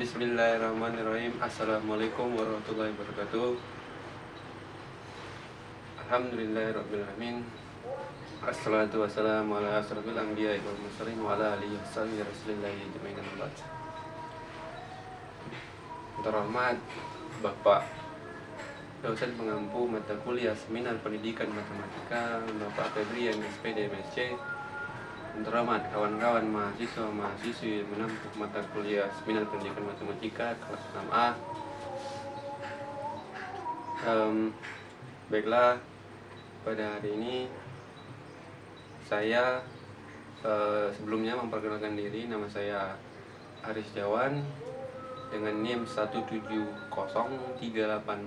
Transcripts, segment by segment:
Bismillahirrahmanirrahim. Assalamualaikum warahmatullahi wabarakatuh. Alhamdulillahirrahmanirrahim. Assalatu wassalamu ala asrafil anbiya'i wal mursalin wa ala alihi washabihi rasulillahi ajma'in amma ba'd. Terhormat Bapak dosen pengampu mata kuliah Seminar Pendidikan Matematika Bapak Febrian SPD MSc. Terhormat kawan-kawan mahasiswa-mahasiswi yang menempuh mata kuliah Seminar Pendidikan Matematika kelas 6A. Baiklah, pada hari ini saya sebelumnya memperkenalkan diri. Nama saya Aris Jawan dengan NIM 17038420047.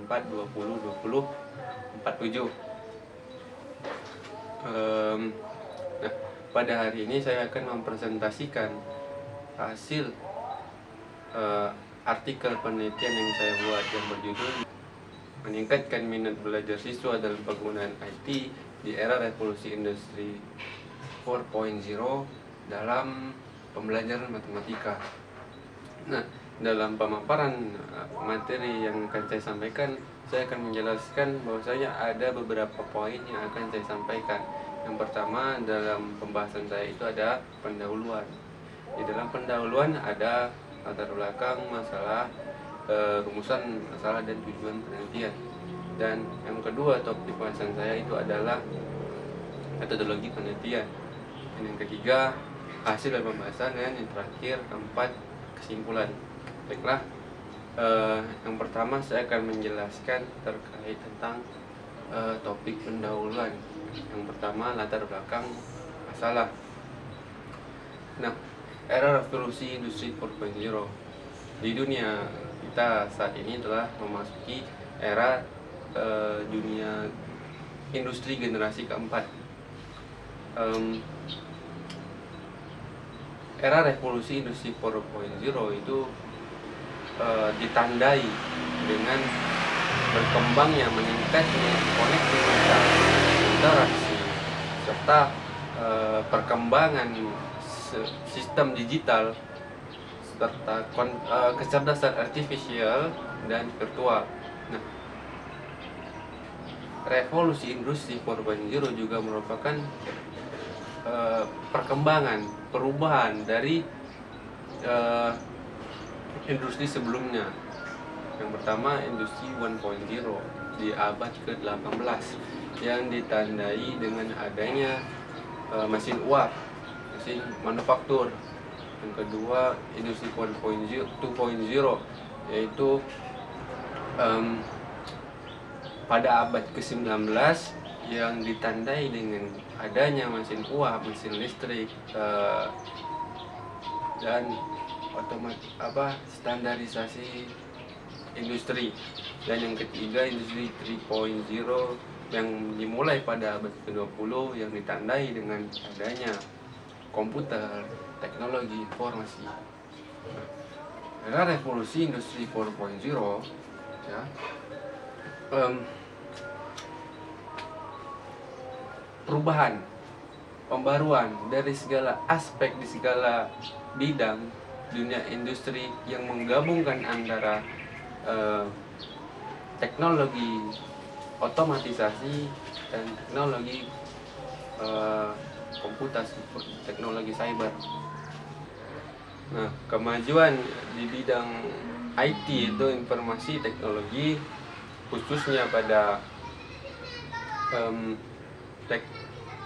Nah, pada hari ini saya akan mempresentasikan hasil artikel penelitian yang saya buat yang berjudul Meningkatkan Minat Belajar Siswa dalam Penggunaan IT di Era Revolusi Industri 4.0 dalam Pembelajaran Matematika. Nah, dalam pemaparan materi yang akan saya sampaikan, saya akan menjelaskan bahwasanya ada beberapa poin yang akan saya sampaikan. Yang pertama dalam pembahasan saya itu ada pendahuluan. Di dalam pendahuluan ada latar belakang masalah, rumusan masalah dan tujuan penelitian. Dan yang kedua topik pembahasan saya itu adalah metodologi penelitian. Dan yang ketiga hasil dari pembahasan, dan yang terakhir keempat kesimpulan. Baiklah, yang pertama saya akan menjelaskan terkait tentang topik pendahuluan. Yang pertama latar belakang masalah. Nah, era revolusi industri 4.0 di dunia kita saat ini telah memasuki era dunia industri generasi keempat. Era revolusi industri 4.0 itu ditandai dengan berkembangnya, meningkatnya konektivitas, interaksi, serta perkembangan sistem digital, serta kecerdasan artifisial dan virtual. Nah, revolusi industri 4.0 juga merupakan perkembangan, perubahan dari industri sebelumnya. Yang pertama industri 1.0 di abad ke-18 yang ditandai dengan adanya mesin uap, mesin manufaktur. Yang kedua industri 2.0 yaitu pada abad ke-19 yang ditandai dengan adanya mesin uap, mesin listrik, dan standarisasi industri. Dan yang ketiga industri 3.0 yang dimulai pada abad ke-20 yang ditandai dengan adanya komputer, teknologi informasi. Era revolusi industri 4.0 ya, perubahan, pembaruan dari segala aspek, di segala bidang dunia industri yang menggabungkan antara teknologi otomatisasi dan teknologi komputasi, teknologi cyber. Nah, kemajuan di bidang IT itu informasi teknologi, khususnya pada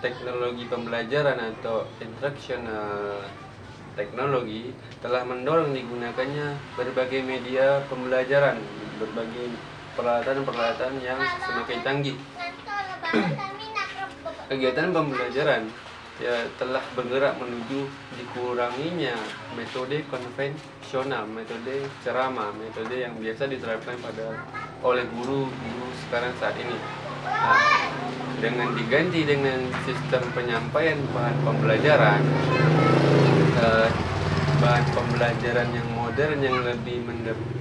teknologi pembelajaran atau instructional teknologi, telah mendorong digunakannya berbagai media pembelajaran, berbagai peralatan-peralatan yang semakin canggih. Kegiatan pembelajaran ya telah bergerak menuju dikuranginya metode konvensional, metode ceramah, metode yang biasa diterapkan oleh guru-guru sekarang saat ini. Nah, dengan diganti dengan sistem penyampaian bahan pembelajaran, bahan pembelajaran yang modern yang lebih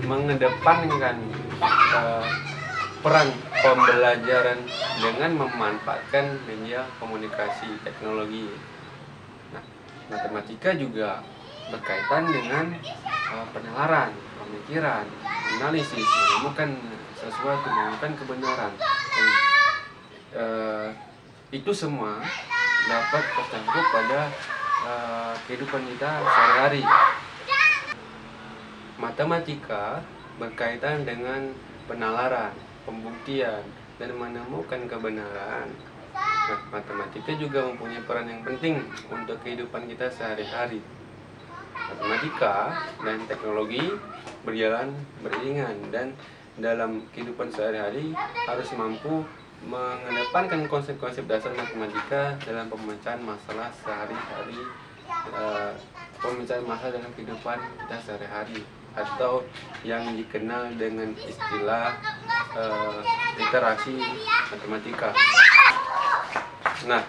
mengedepankan peran pembelajaran dengan memanfaatkan media komunikasi teknologi. Nah, matematika juga berkaitan dengan penalaran, pemikiran, analisis, menemukan sesuatu, menemukan kebenaran. Dan, itu semua dapat tercakup pada kehidupan kita sehari-hari. Matematika berkaitan dengan penalaran, pembuktian, dan menemukan kebenaran. Nah, matematika juga mempunyai peran yang penting untuk kehidupan kita sehari-hari. Matematika dan teknologi berjalan beriringan, dan dalam kehidupan sehari-hari harus mampu mengedepankan konsep-konsep dasar matematika dalam pemecahan masalah sehari-hari, pemecahan masalah dalam kehidupan kita sehari-hari, atau yang dikenal dengan istilah literasi matematika. Nah,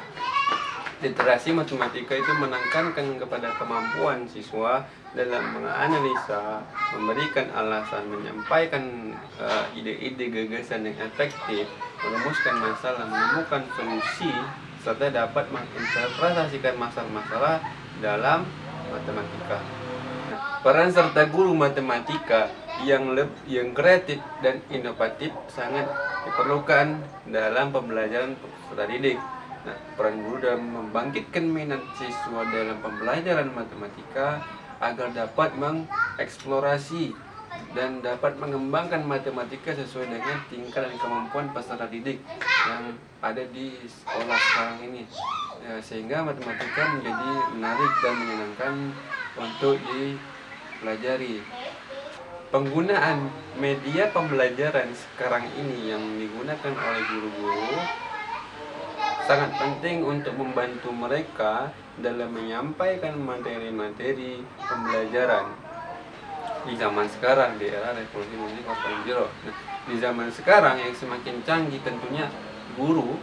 literasi matematika itu menekankan kepada kemampuan siswa dalam menganalisa, memberikan alasan, menyampaikan ide-ide gagasan yang efektif, merumuskan masalah, menemukan solusi, serta dapat menginterpretasikan masalah-masalah dalam matematika. Peran serta guru matematika yang kreatif dan inovatif sangat diperlukan dalam pembelajaran peserta didik. Nah, peran guru dalam membangkitkan minat siswa dalam pembelajaran matematika agar dapat mengeksplorasi dan dapat mengembangkan matematika sesuai dengan tingkat dan kemampuan peserta didik yang ada di sekolah sekarang ini, ya, sehingga matematika menjadi menarik dan menyenangkan untuk dipelajari. Penggunaan media pembelajaran sekarang ini yang digunakan oleh guru-guru sangat penting untuk membantu mereka dalam menyampaikan materi-materi pembelajaran di zaman sekarang, di era revolusi industri 4.0. Nah, di zaman sekarang yang semakin canggih, tentunya guru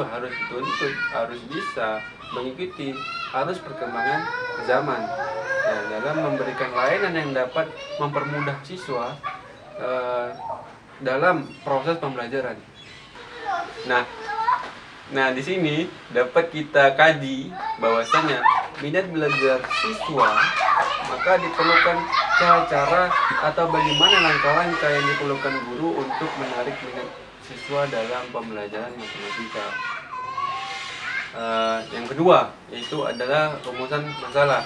harus dituntut, harus bisa mengikuti arus perkembangan zaman, nah, dalam memberikan layanan yang dapat mempermudah siswa dalam proses pembelajaran. Nah, di sini dapat kita kaji bahwasanya minat belajar siswa, maka diperlukan cara-cara atau bagaimana langkah-langkah yang diperlukan guru untuk menarik minat siswa dalam pembelajaran matematika. Yang kedua yaitu adalah rumusan masalah.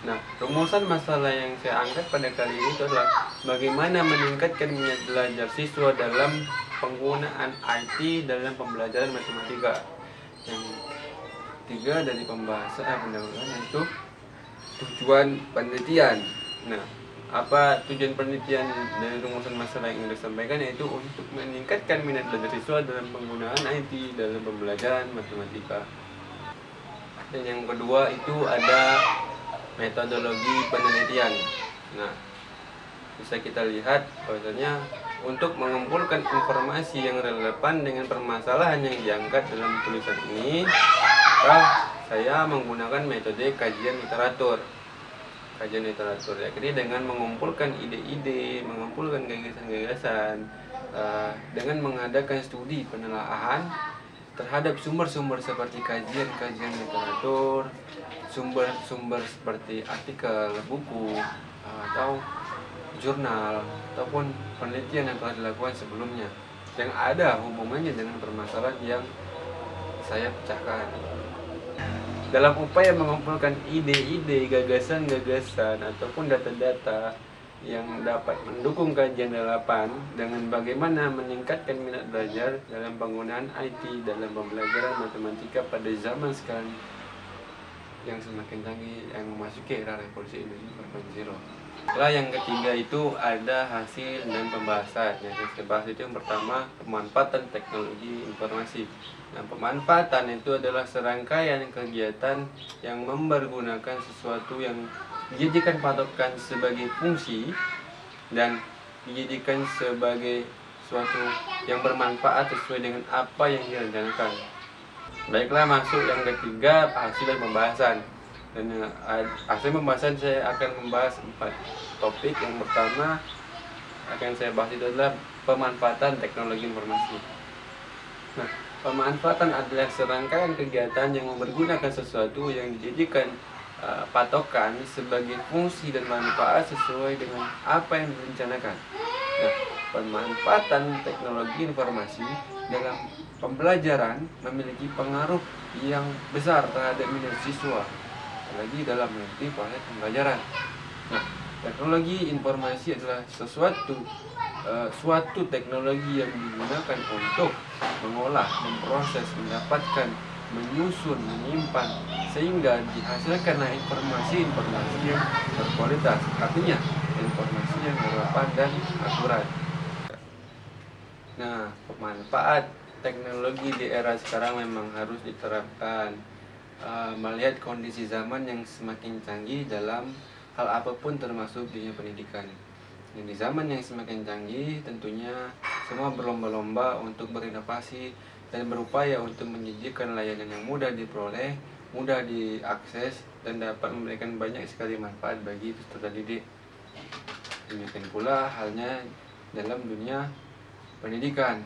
Nah, rumusan masalah yang saya angkat pada kali ini itu adalah bagaimana meningkatkan minat belajar siswa dalam penggunaan IT dalam pembelajaran matematika. Yang ketiga dari pembahasan pendahuluan yaitu tujuan penelitian. Nah, apa tujuan penelitian dari rumusan masalah yang disampaikan, yaitu untuk meningkatkan minat belajar siswa dalam penggunaan IT dalam pembelajaran matematika. Dan yang kedua itu ada metodologi penelitian. Nah, bisa kita lihat bahwasanya untuk mengumpulkan informasi yang relevan dengan permasalahan yang diangkat dalam tulisan ini, saya menggunakan metode kajian literatur. Yakni dengan mengumpulkan ide-ide, mengumpulkan gagasan-gagasan, dengan mengadakan studi penelaahan terhadap sumber-sumber seperti kajian literatur, sumber-sumber seperti artikel, buku, atau jurnal, ataupun penelitian yang telah dilakukan sebelumnya yang ada hubungannya dengan permasalahan yang saya pecahkan. Dalam upaya mengumpulkan ide-ide, gagasan-gagasan, ataupun data-data yang dapat mendukung kajian dalapan dengan bagaimana meningkatkan minat belajar dalam penggunaan IT dalam pembelajaran matematika pada zaman sekarang yang semakin canggih, yang memasuki era revolusi industri 4.0. Setelah yang ketiga itu ada hasil dan pembahasan. Yang saya bahas itu yang pertama, pemanfaatan teknologi informasi. Nah, pemanfaatan itu adalah serangkaian kegiatan yang mempergunakan sesuatu yang dijadikan patokan sebagai fungsi dan dijadikan sebagai sesuatu yang bermanfaat sesuai dengan apa yang direncanakan. Baiklah, masuk yang ketiga, hasil dan pembahasan. Dan hasil pembahasan saya akan membahas 4 topik. Yang pertama akan saya bahas itu adalah pemanfaatan teknologi informasi. Nah, pemanfaatan adalah serangkaian kegiatan yang mempergunakan sesuatu yang dijadikan patokan sebagai fungsi dan manfaat sesuai dengan apa yang direncanakan. Nah, pemanfaatan teknologi informasi dalam pembelajaran memiliki pengaruh yang besar terhadap minat siswa, apalagi dalam mengikuti proses pembelajaran. Nah, teknologi informasi adalah suatu teknologi yang digunakan untuk mengolah, memproses, mendapatkan, menyusun, menyimpan, sehingga dihasilkanlah informasi yang berkualitas, artinya informasi yang relevan dan akurat. Nah, manfaat teknologi di era sekarang memang harus diterapkan, melihat kondisi zaman yang semakin canggih dalam hal apapun termasuk dunia pendidikan. Dan di zaman yang semakin canggih, tentunya semua berlomba-lomba untuk berinovasi dan berupaya untuk menyajikan layanan yang mudah diperoleh, mudah diakses, dan dapat memberikan banyak sekali manfaat bagi peserta didik. Demikian pula halnya dalam dunia pendidikan.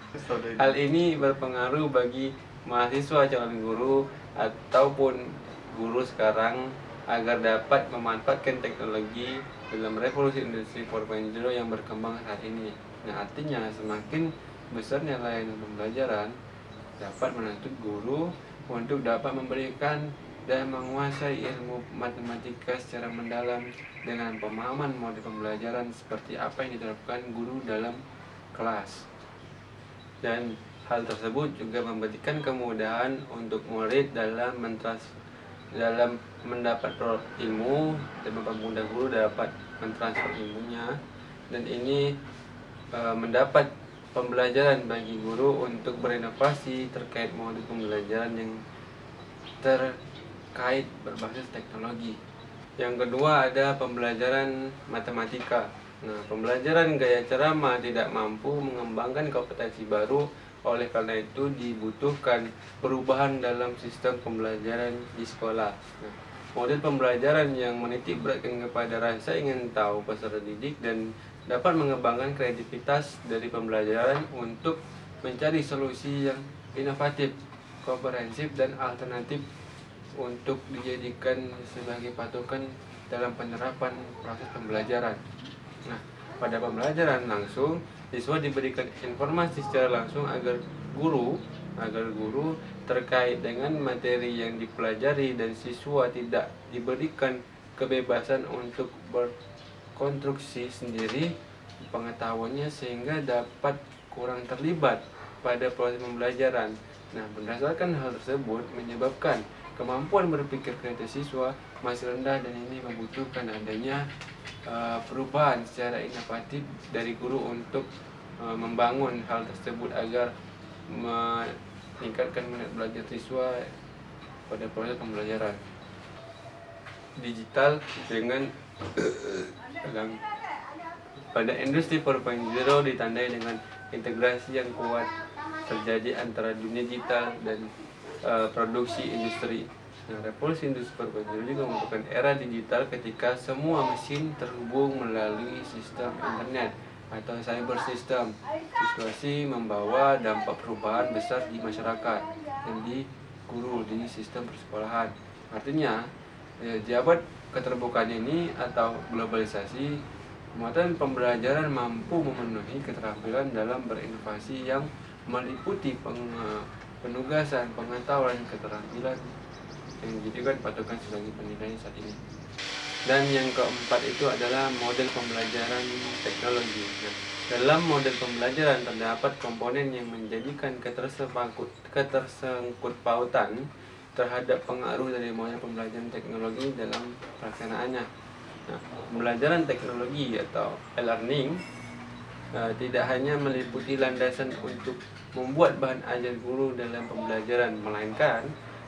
Hal ini berpengaruh bagi mahasiswa calon guru ataupun guru sekarang agar dapat memanfaatkan teknologi dalam revolusi industri 4.0 yang berkembang saat ini. Nah, artinya semakin besarnya layanan pembelajaran dapat menuntut guru untuk dapat memberikan dan menguasai ilmu matematika secara mendalam dengan pemahaman model pembelajaran seperti apa yang diterapkan guru dalam kelas. Dan hal tersebut juga memberikan kemudahan untuk murid dalam mendapat ilmu dan mempermudah guru dapat mentransfer ilmunya, dan ini mendapat pembelajaran bagi guru untuk berinovasi terkait modul pembelajaran yang terkait berbasis teknologi. Yang kedua ada pembelajaran matematika. Nah, pembelajaran gaya ceramah tidak mampu mengembangkan kompetensi baru. Oleh karena itu dibutuhkan perubahan dalam sistem pembelajaran di sekolah. Nah, model pembelajaran yang menitik beratkan kepada rasa ingin tahu peserta didik dan dapat mengembangkan kreativitas dari pembelajaran untuk mencari solusi yang inovatif, komprehensif, dan alternatif untuk dijadikan sebagai patokan dalam penerapan proses pembelajaran. Nah, pada pembelajaran langsung, siswa diberikan informasi secara langsung agar guru terkait dengan materi yang dipelajari, dan siswa tidak diberikan kebebasan untuk berkonstruksi sendiri pengetahuannya sehingga dapat kurang terlibat pada proses pembelajaran. Nah, berdasarkan hal tersebut menyebabkan kemampuan berpikir kreatif siswa masih rendah, dan ini membutuhkan adanya perubahan secara inovatif dari guru untuk membangun hal tersebut agar meningkatkan minat belajar siswa pada proses pembelajaran. Digital dengan pada industri 4.0 ditandai dengan integrasi yang kuat terjadi antara dunia digital dan produksi industri. Nah, revolusi industri 4.0 juga merupakan era digital ketika semua mesin terhubung melalui sistem internet atau cyber system. Situasi membawa dampak perubahan besar di masyarakat dan di guru di sistem persekolahan. Artinya, jabat keterbukaan ini atau globalisasi, muatan pembelajaran mampu memenuhi keterampilan dalam berinovasi yang meliputi penugasan, pengetahuan, keterampilan yang dijadikan patokan sebagai penilaian saat ini. Dan yang keempat itu adalah model pembelajaran teknologi. Nah, dalam model pembelajaran terdapat komponen yang menjadikan ketersangkut pautan terhadap pengaruh dari model pembelajaran teknologi dalam pelaksanaannya. Nah, pembelajaran teknologi atau e-learning tidak hanya meliputi landasan untuk membuat bahan ajar guru dalam pembelajaran, melainkan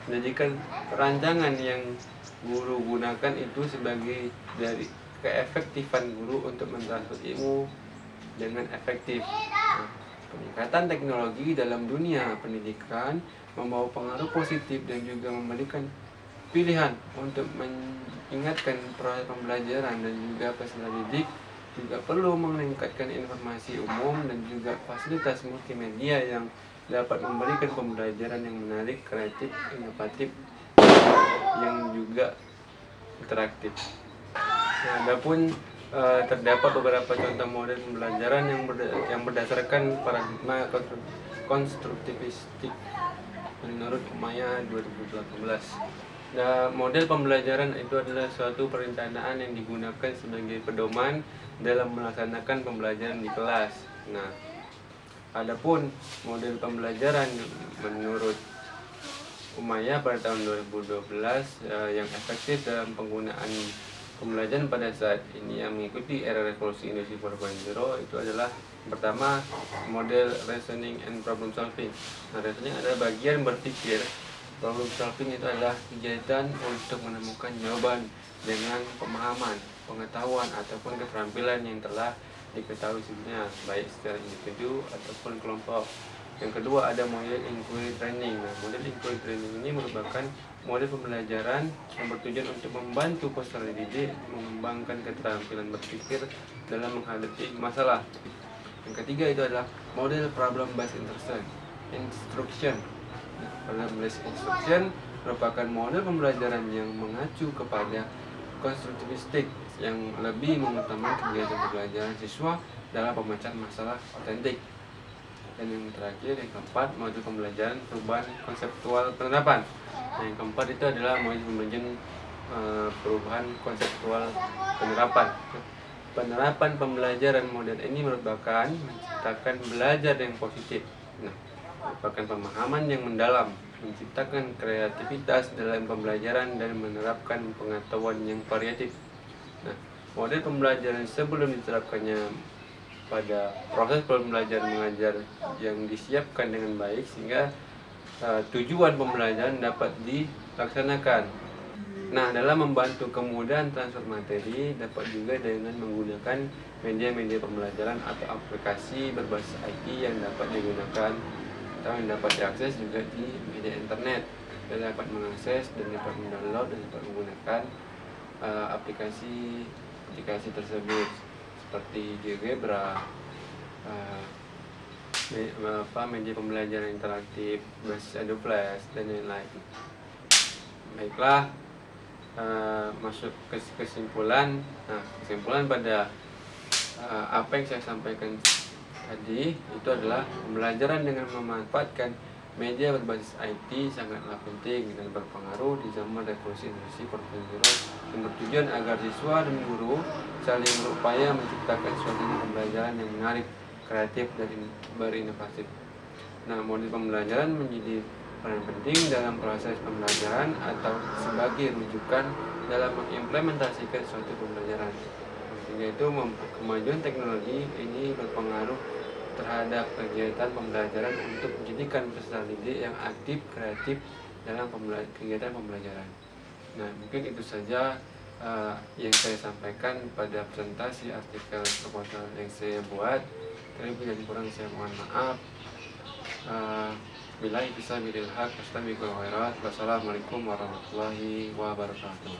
menjadikan rancangan yang guru gunakan itu sebagai dari keefektifan guru untuk mentransfer ilmu dengan efektif. Nah, peningkatan teknologi dalam dunia pendidikan membawa pengaruh positif dan juga memberikan pilihan untuk mengingatkan proses pembelajaran, dan juga peserta didik juga perlu meningkatkan informasi umum dan juga fasilitas multimedia yang dapat memberikan pembelajaran yang menarik, kreatif, inovatif, yang juga interaktif. Nah, adapun terdapat beberapa contoh model pembelajaran yang berdasarkan paradigma konstruktivistik menurut Umaya 2018. Nah, model pembelajaran itu adalah suatu perencanaan yang digunakan sebagai pedoman dalam melaksanakan pembelajaran di kelas. Nah, adapun model pembelajaran menurut Umaya pada tahun 2012 yang efektif dalam penggunaan pembelajaran pada saat ini yang mengikuti era revolusi industri 4.0 itu adalah pertama, model reasoning and problem solving. Nah, reasoning adalah bagian berpikir. Problem solving itu adalah kegiatan untuk menemukan jawaban dengan pemahaman, pengetahuan ataupun keterampilan yang telah diketahui sebelumnya, baik secara individu ataupun kelompok. Yang kedua ada model inquiry training. Nah, model inquiry training ini merupakan model pembelajaran yang bertujuan untuk membantu peserta didik mengembangkan keterampilan berpikir dalam menghadapi masalah. Yang ketiga itu adalah model problem based instruction. Nah, problem based instruction merupakan model pembelajaran yang mengacu kepada konstruktivistik yang lebih mengutamakan kegiatan pembelajaran siswa dalam pemecahan masalah otentik. Dan yang terakhir, yang keempat, model pembelajaran perubahan konseptual penerapan. Nah, yang keempat itu adalah model pembelajaran perubahan konseptual penerapan. Penerapan pembelajaran model ini merupakan menciptakan belajar yang positif. Nah, merupakan pemahaman yang mendalam, menciptakan kreativitas dalam pembelajaran dan menerapkan pengetahuan yang variatif. Nah, model pembelajaran sebelum diterapkannya pada proses pembelajaran mengajar yang disiapkan dengan baik sehingga tujuan pembelajaran dapat dilaksanakan. Nah, dalam membantu kemudahan transfer materi dapat juga dengan menggunakan media-media pembelajaran atau aplikasi berbasis IT yang dapat digunakan atau yang dapat diakses juga di media internet. Dan dapat mengakses dan dapat mendownload dan dapat menggunakan aplikasi tersebut seperti GeoGebra, media pembelajaran interaktif, berbasis Adobe Flash dan lain-lain. Baiklah, masuk ke kesimpulan. Nah, kesimpulan pada apa yang saya sampaikan tadi itu adalah pembelajaran dengan memanfaatkan media berbasis IT sangatlah penting dan berpengaruh di zaman revolusi industri 4.0 yang bertujuan agar siswa dan guru saling berupaya menciptakan suasana pembelajaran yang menarik, kreatif, dan berinovatif. Nah, model pembelajaran menjadi peran penting dalam proses pembelajaran atau sebagai rujukan dalam mengimplementasikan suatu pembelajaran. Sehingga itu kemajuan teknologi ini berpengaruh terhadap kegiatan pembelajaran untuk menjadikan peserta didik yang aktif, kreatif dalam kegiatan pembelajaran. Nah, mungkin itu saja yang saya sampaikan pada presentasi artikel proposal yang saya buat. Terlebih dan kurang saya mohon maaf. Billahi fisabilil haq, wassalamualaikum warahmatullahi wabarakatuh.